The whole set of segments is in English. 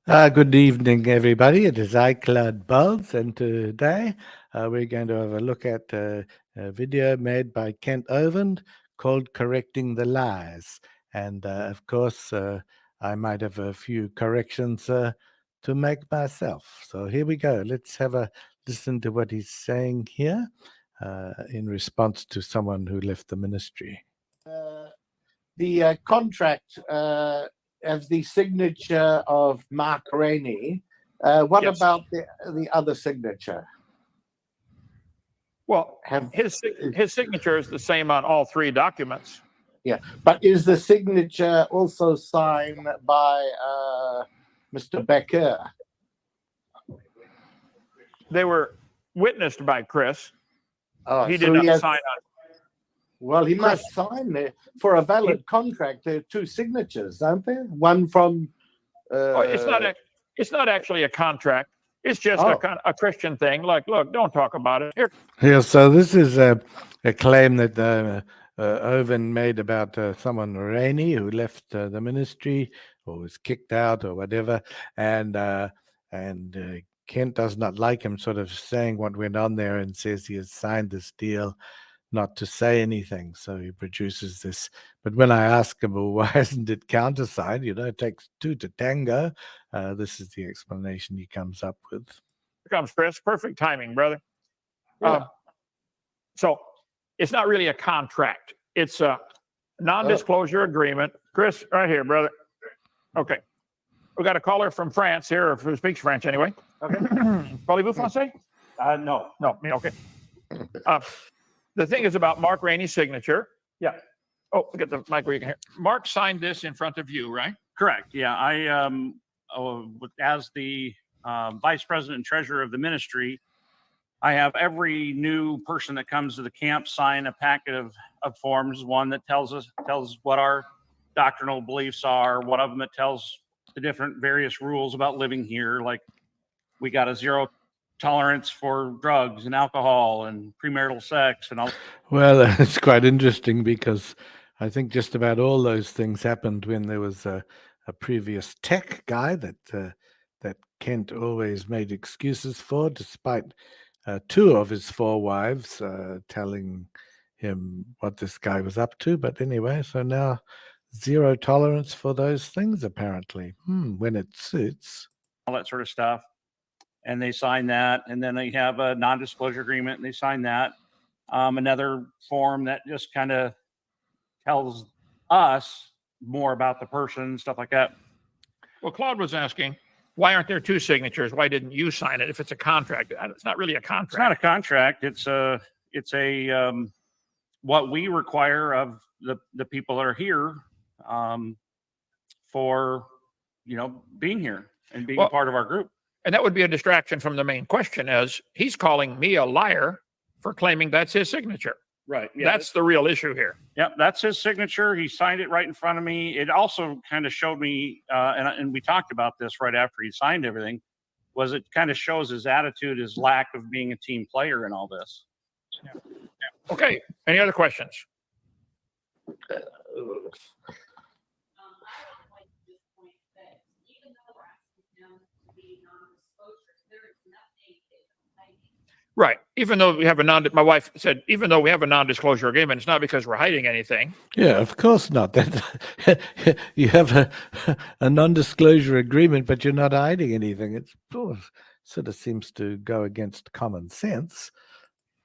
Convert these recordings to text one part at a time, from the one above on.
Good evening, everybody. It is I, Claude Bawles, and today we're going to have a look at a video made by Kent Hovind called Correcting the Lies. And of course, I might have a few corrections to make myself. So here we go. Let's have a listen to what he's saying here in response to someone who left the ministry. The contract as the signature of Mark Rainey. What Yes. about the other signature? Well, his signature is the same on all three documents. Yeah, but is the signature also signed by Mr. Becker? They were witnessed by Chris. Oh, He so did he not has- sign on. Well, he must sign it for a valid contract. There are two signatures, aren't there? One from. It's not actually a contract. It's just Oh. a Christian thing. Like, look, don't talk about it. Here, Yeah, so this is a claim that Owen made about someone Rainey who left the ministry or was kicked out or whatever, and Kent does not like him sort of saying what went on there and says he has signed this deal not to say anything. So he produces this. But when I ask him, well, why isn't it countersigned? It takes two to tango. This is the explanation he comes up with. here comes Chris. Perfect timing, brother. Yeah. So it's not really a contract. It's a non-disclosure agreement. Chris, right here, brother. Okay. We got a caller from France here, or who speaks French anyway. Okay. Parlez-vous français? No. No, me, okay. The thing is about Mark Rainey's signature. Yeah. Oh, get the mic where you can hear. Mark signed this in front of you, right? Correct. Yeah. I, as the vice president and treasurer of the ministry, I have every new person that comes to the camp sign a packet of forms. One that tells what our doctrinal beliefs are. One of them that tells the different various rules about living here. Like we got a zero tolerance for drugs and alcohol and premarital sex and all. Well, it's quite interesting because I think just about all those things happened when there was a previous tech guy that Kent always made excuses for, despite two of his four wives telling him what this guy was up to. But anyway, so now zero tolerance for those things, apparently, when it suits. All that sort of stuff. And they sign that. And then they have a non-disclosure agreement and they sign that. Another form that just kind of tells us more about the person, stuff like that. Well, Claude was asking, why aren't there two signatures? Why didn't you sign it if it's a contract? It's not really a contract. It's not a contract. It's a what we require of the people that are here for being here and being a part of our group. And that would be a distraction from the main question, as he's calling me a liar for claiming that's his signature. Right. Yeah. That's the real issue here. Yep, that's his signature. He signed it right in front of me. It also kind of showed me, and we talked about this right after he signed everything, was it kind of shows his attitude, his lack of being a team player in all this. Yeah. Okay. Any other questions? Right. Even though we have my wife said, even though we have a non-disclosure agreement, it's not because we're hiding anything. Yeah, of course not. That you have a non-disclosure agreement, but you're not hiding anything. It sort of seems to go against common sense.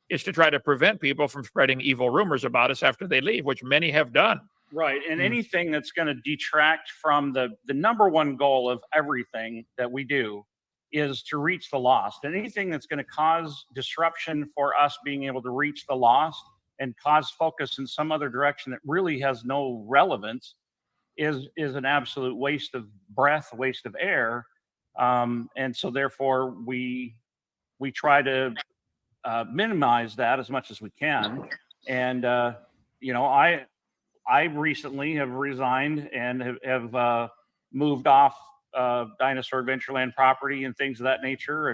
It's to try to prevent people from spreading evil rumors about us after they leave, which many have done. Right. And anything that's going to detract from the number one goal of everything that we do is to reach the lost. And anything that's going to cause disruption for us being able to reach the lost and cause focus in some other direction that really has no relevance is an absolute waste of breath, waste of air. And so therefore we try to minimize that as much as we can. And, I recently have resigned and have moved off Dinosaur Adventureland property and things of that nature.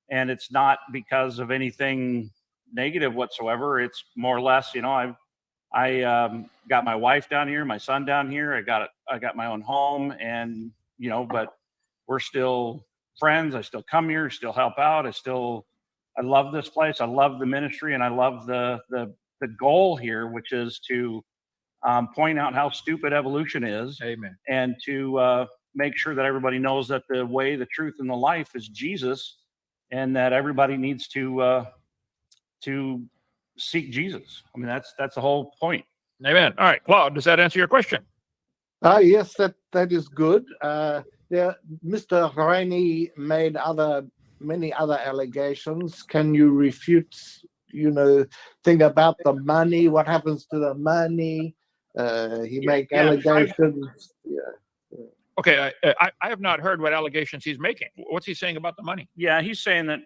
And it's not because of anything negative whatsoever. It's more or less, I got my wife down here, my son down here. I got my own home, and but we're still friends. I still come here, still help out. I love this place. I love the ministry, and I love the goal here, which is to point out how stupid evolution is. Amen. And to make sure that everybody knows that the way, the truth, and the life is Jesus, and that everybody needs to seek Jesus. I mean, that's the whole point. Amen. All right, Claude, does that answer your question? Yes, that is good. Yeah, Mr. Rainey made many other allegations. Can you refute, thing about the money? What happens to the money? He make allegations. Yeah. Okay, I have not heard what allegations he's making. What's he saying about the money? Yeah, he's saying that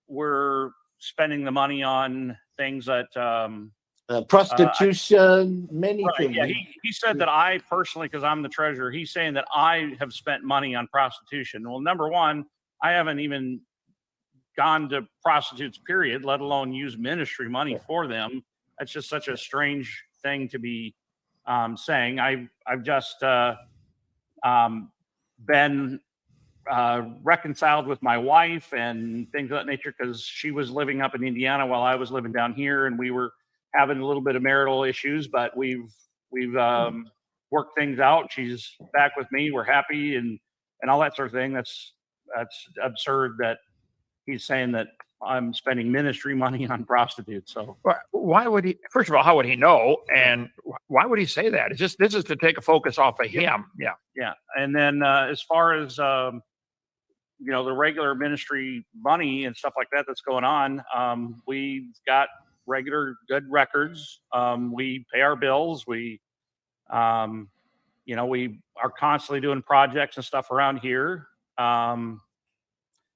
we're spending the money on things that Prostitution, many right, things. yeah, he said that I personally, because I'm the treasurer, he's saying that I have spent money on prostitution. Well, number one, I haven't even gone to prostitutes, period, let alone use ministry money for them. That's just such a strange thing to be saying. I've just been reconciled with my wife and things of that nature, because she was living up in Indiana while I was living down here, and we were having a little bit of marital issues, but we've worked things out. She's back with me. We're happy and all that sort of thing. That's absurd that he's saying that I'm spending ministry money on prostitutes. So why would he? First of all, how would he know? And why would he say that? It's just, this is to take a focus off of him. Yeah. Yeah. And then as far as the regular ministry money and stuff like that that's going on, we've got regular good records. We pay our bills. We we are constantly doing projects and stuff around here.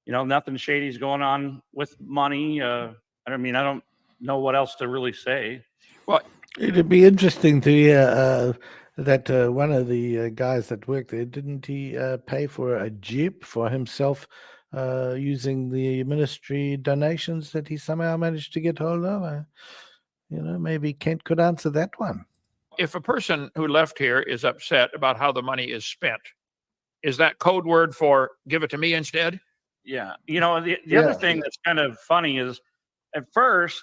Nothing shady's going on with money. I don't know what else to really say. Well, it'd be interesting to hear that one of the guys that worked there, didn't he pay for a Jeep for himself using the ministry donations that he somehow managed to get hold of? Maybe Kent could answer that one. if a person who left here is upset about how the money is spent, is that code word for give it to me instead? Yeah. The other thing that's kind of funny is at first,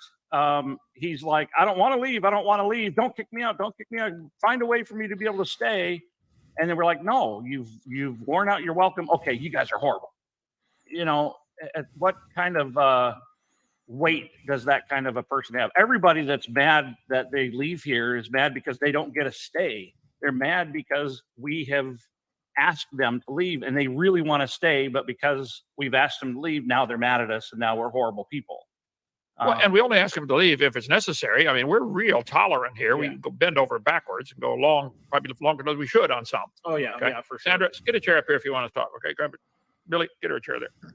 he's like, I don't want to leave. I don't want to leave. Don't kick me out. Don't kick me out. Find a way for me to be able to stay. And then we're like, no, you've worn out your welcome. Okay, you guys are horrible. What kind of weight does that kind of a person have? Everybody that's mad that they leave here is mad because they don't get a stay. They're mad because we have asked them to leave and they really want to stay, but because we've asked them to leave, now they're mad at us and now we're horrible people. Well, and we only ask them to leave if it's necessary. I mean, we're real tolerant here. Yeah. We go bend over backwards and go long, probably longer than we should on some. Oh, yeah. Okay? Yeah, for sure. Sandra, get a chair up here if you want to talk. Okay, grab it. Billy, get her a chair there.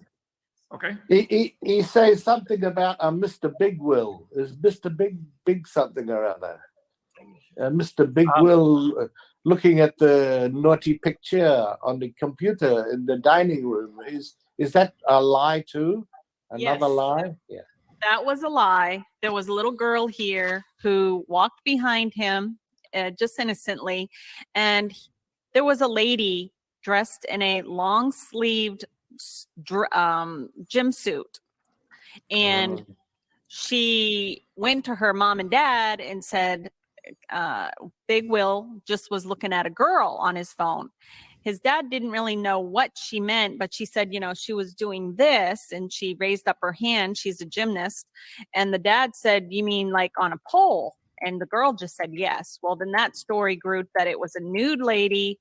Okay. He says something about Mr. Big Will. Is Mr. Big something or other? Mr. Big Will looking at the naughty picture on the computer in the dining room. Is that a lie too? Another lie? Yeah. That was a lie. There was a little girl here who walked behind him just innocently. And there was a lady dressed in a long-sleeved gym suit. And she went to her mom and dad and said, Big Will just was looking at a girl on his phone. His dad didn't really know what she meant, but she said, she was doing this, and she raised up her hand. She's a gymnast. And the dad said, you mean like on a pole? And the girl just said, yes. Well, then that story grew that it was a nude lady,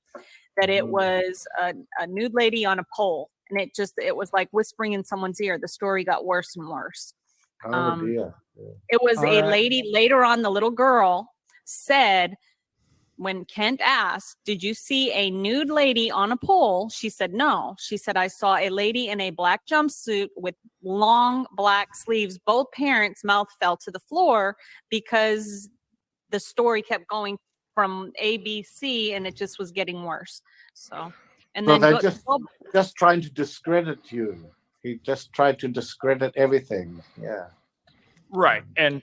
that it was a nude lady on a pole. And it was like whispering in someone's ear. The story got worse and worse. Oh, dear. Yeah. It was a lady later on. The little girl said, when Kent asked, did you see a nude lady on a pole? She said, no. She said, I saw a lady in a black jumpsuit with long black sleeves. Both parents' mouth fell to the floor because the story kept going from A, B, C, and it just was getting worse. So, and then they're just trying to discredit you. He just tried to discredit everything. Yeah. Right. And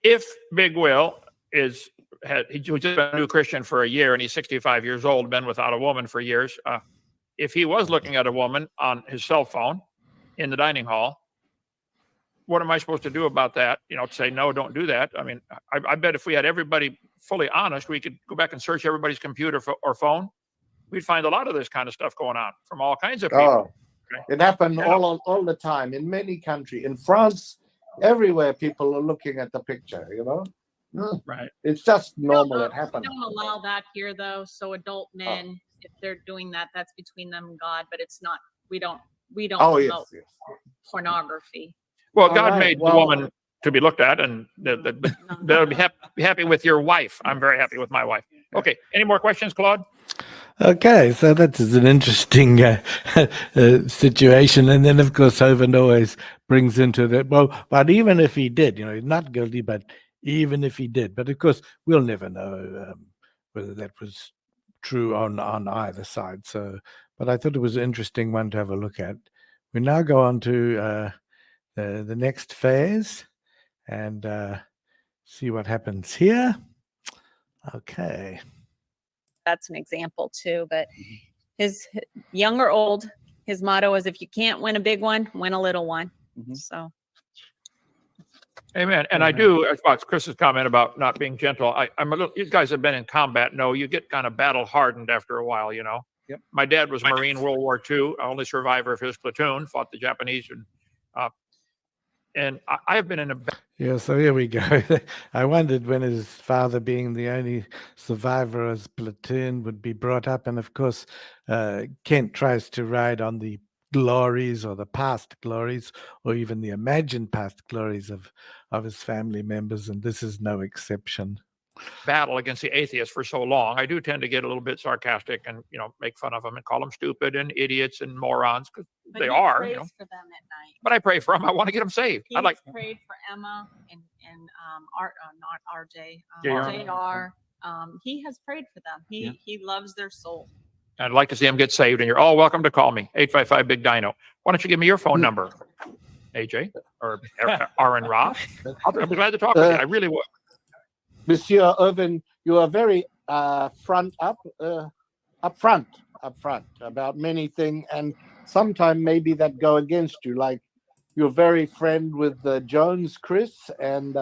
if Big Will he was just been a new Christian for a year and he's 65 years old, been without a woman for years. if he was looking at a woman on his cell phone in the dining hall, what am I supposed to do about that? You know, to say, no, don't do that. I mean, I bet if we had everybody fully honest, we could go back and search everybody's computer or phone. We'd find a lot of this kind of stuff going on from all kinds of people. Oh, it happened all the time in many countries. In France, everywhere people are looking at the picture, you know? Right. It's just normal. We It happens. don't allow that here, though. So adult men, if they're doing that, that's between them and God. But it's not. We don't Oh, yes, promote yes. pornography. Well, All God right, made well- the woman to be looked at, and they'll be happy with your wife. I'm very happy with my wife. Okay. Any more questions, Claude? Okay, so that is an interesting situation. And then, of course, Hovind always brings into that, well, but even if he did, you know, he's not guilty, but even if he did. But, of course, we'll never know whether that was true on either side. So, but I thought it was an interesting one to have a look at. We now go on to the next phase and see what happens here. Okay. That's an example too. But his young or old, his motto is, if you can't win a big one, win a little one. So Amen. And I do, about Chris's comment about not being gentle, I'm a little, you guys have been in combat. No, you get kind of battle hardened after a while, you know. Yep. My dad was Marine World War II, only survivor of his platoon, fought the Japanese. And I have been in a Yeah, so here we go. I wondered when his father, being the only survivor of his platoon, would be brought up. And of course, Kent tries to ride on the glories or the past glories or even the imagined past glories of his family members. And this is no exception. battle against the atheists for so long. I do tend to get a little bit sarcastic and, you know, make fun of them and call them stupid and idiots and morons, because they are, prays you know. for them at night. But I pray for them. I want to get them saved. He I like, prayed for Emma and not RJ, JR. JR. He has prayed for them. He loves their soul. I'd like to see them get saved. And you're all welcome to call me, 855 Big Dino. Why don't you give me your phone number, AJ or Aaron Ross? I'll be glad to talk with you. I really would. Monsieur Hovind, you are very upfront about many things, and sometimes maybe that go against you. Like you're very friend with Jones, Chris, and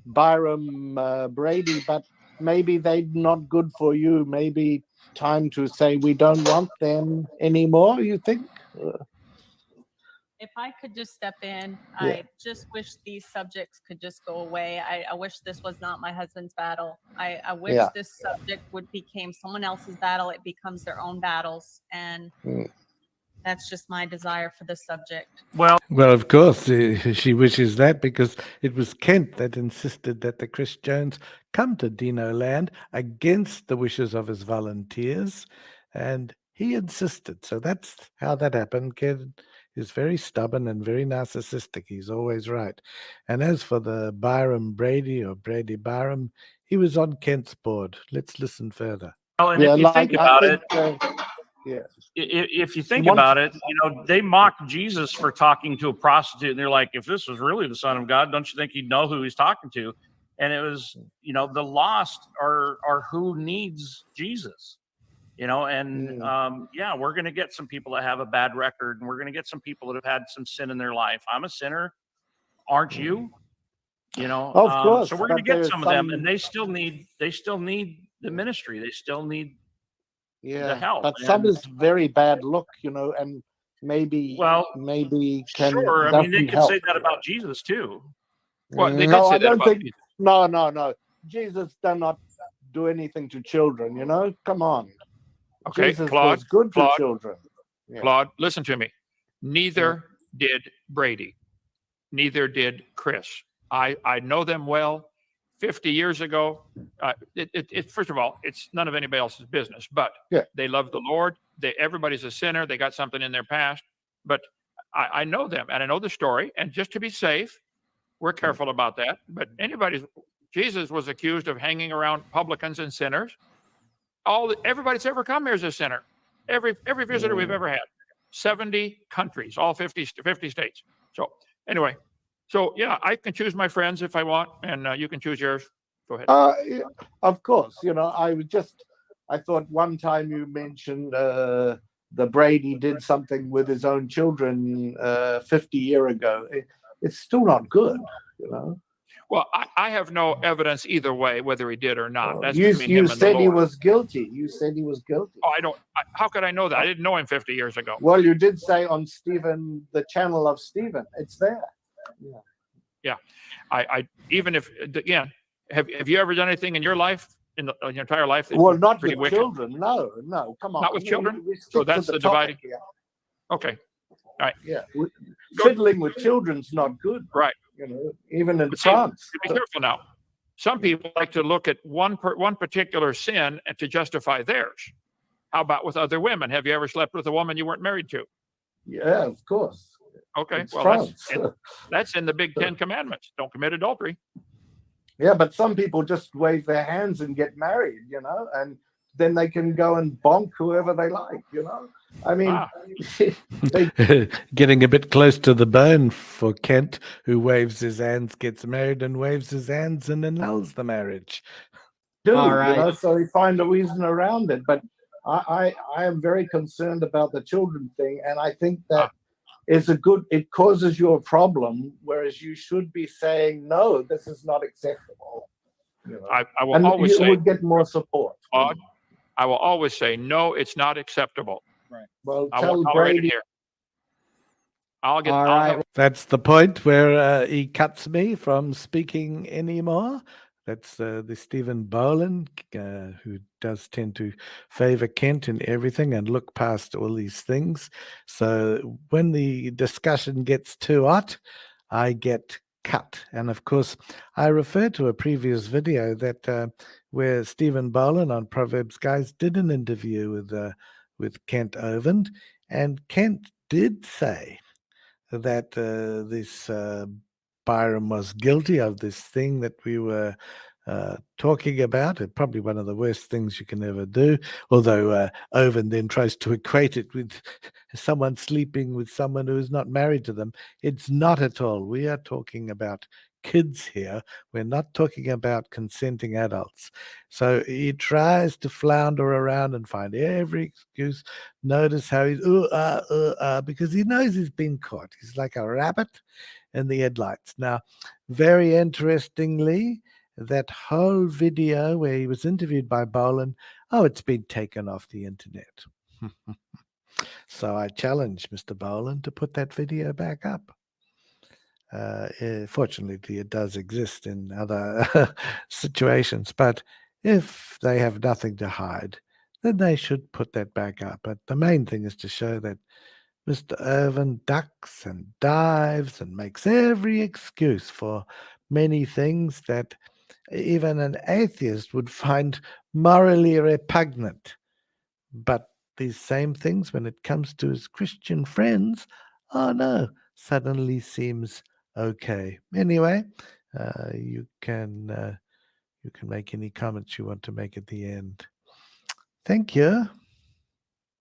Byram Brady, but maybe they're not good for you. Maybe time to say we don't want them anymore. You think? If I could just step in, Yeah. I just wish these subjects could just go away. I wish this was not my husband's battle. I wish this subject became someone else's battle. It becomes their own battles. And that's just my desire for this subject. Well, Of course, she wishes that because it was Kent that insisted that the Chris Jones come to Dino Land against the wishes of his volunteers. And he insisted. So that's how that happened. Kent is very stubborn and very narcissistic. He's always right. And as for the Byram Brady or Brady Byram, he was on Kent's board. Let's listen further. Well, and if you think about it, yeah. if you think about it, you know, they mocked Jesus for talking to a prostitute, and they're like, if this was really the Son of God, don't you think he'd know who he's talking to? And it was, you know, the lost are who needs Jesus. You know, and we're going to get some people that have a bad record, and we're going to get some people that have had some sin in their life. I'm a sinner, aren't you? You know, Of course, so we're going to but get some of them, there's and they still need the ministry. They still need the help. But some is very bad look, you know, and maybe can sure. I mean, they doesn't could help. say that about Jesus too. Well, they did No, say I that don't about think. Jesus. No. Jesus did not do anything to children. You know, come on. Okay, Jesus Claude, was good Claude, to children. Yeah. Claude, listen to me. Neither did Brady. Neither did Chris. I know them well. 50 years ago, first of all, it's none of anybody else's business, but they love the Lord. Everybody's a sinner. They got something in their past, but I know them and I know the story. And just to be safe, we're careful about that. But Jesus was accused of hanging around publicans and sinners. Everybody that's ever come here is a sinner. Every visitor we've ever had. 70 countries, all 50 states. So anyway, I can choose my friends if I want, and you can choose yours. Go ahead. Of course, you know, I thought one time you mentioned the Brady did something with his own children 50 years ago. It's still not good, you know. Well, I have no evidence either way, whether he did or not. Well, That's you between him and the said he Lord. was guilty. You said he was guilty. Oh, how could I know that? I didn't know him 50 years ago. Well, you did say on Stephen, the channel of Stephen. It's there. Yeah. I even if, again, have you ever done anything in your life, in your entire life? That Well, was not pretty with wicked? children. No. Come on. Not with children? We stick So to that's the topic dividing. here. Okay. All right. Yeah. Go- Fiddling with children's not good. Right. You know, even in But see, France. be careful now. Some people like to look at one particular sin and to justify theirs. How about with other women? Have you ever slept with a woman you weren't married to? Yeah, of course. Okay, It's well, France. that's in the big 10 commandments. Don't commit adultery. Yeah, but some people just wave their hands and get married, you know, and then they can go and bonk whoever they like, you know. I mean, Getting a bit close to the bone for Kent, who waves his hands, gets married, and waves his hands and annuls the marriage. do, All right. you know, so they find a reason around it. But I am very concerned about the children thing, and I think that it causes you a problem, whereas you should be saying, no, this is not acceptable. You know? I will and always you say, would get more support. Claude, I will always say, no, it's not acceptable. Well, I tell won't tolerate it Brady. here. I'll All right. That's the point where he cuts me from speaking anymore. That's the Stephen Boland, who does tend to favor Kent in everything and look past all these things. So when the discussion gets too hot, I get cut. And of course, I refer to a previous video that where Stephen Boland on Proverbs Guys did an interview with Kent Hovind, and Kent did say that this Byram was guilty of this thing that we were talking about. It probably one of the worst things you can ever do. Although Owen then tries to equate it with someone sleeping with someone who is not married to them. It's not at all. We are talking about kids here. We're not talking about consenting adults. So he tries to flounder around and find every excuse. Notice how he's because he knows he's been caught. He's like a rabbit in the headlights. Now, very interestingly, that whole video where he was interviewed by Boland, it's been taken off the internet. So I challenge Mr. Boland to put that video back up. Fortunately, it does exist in other situations, but if they have nothing to hide, then they should put that back up. But the main thing is to show that Mr. Irvin ducks and dives and makes every excuse for many things that even an atheist would find morally repugnant. But these same things, when it comes to his Christian friends, suddenly seems okay. Anyway, you can make any comments you want to make at the end. Thank you.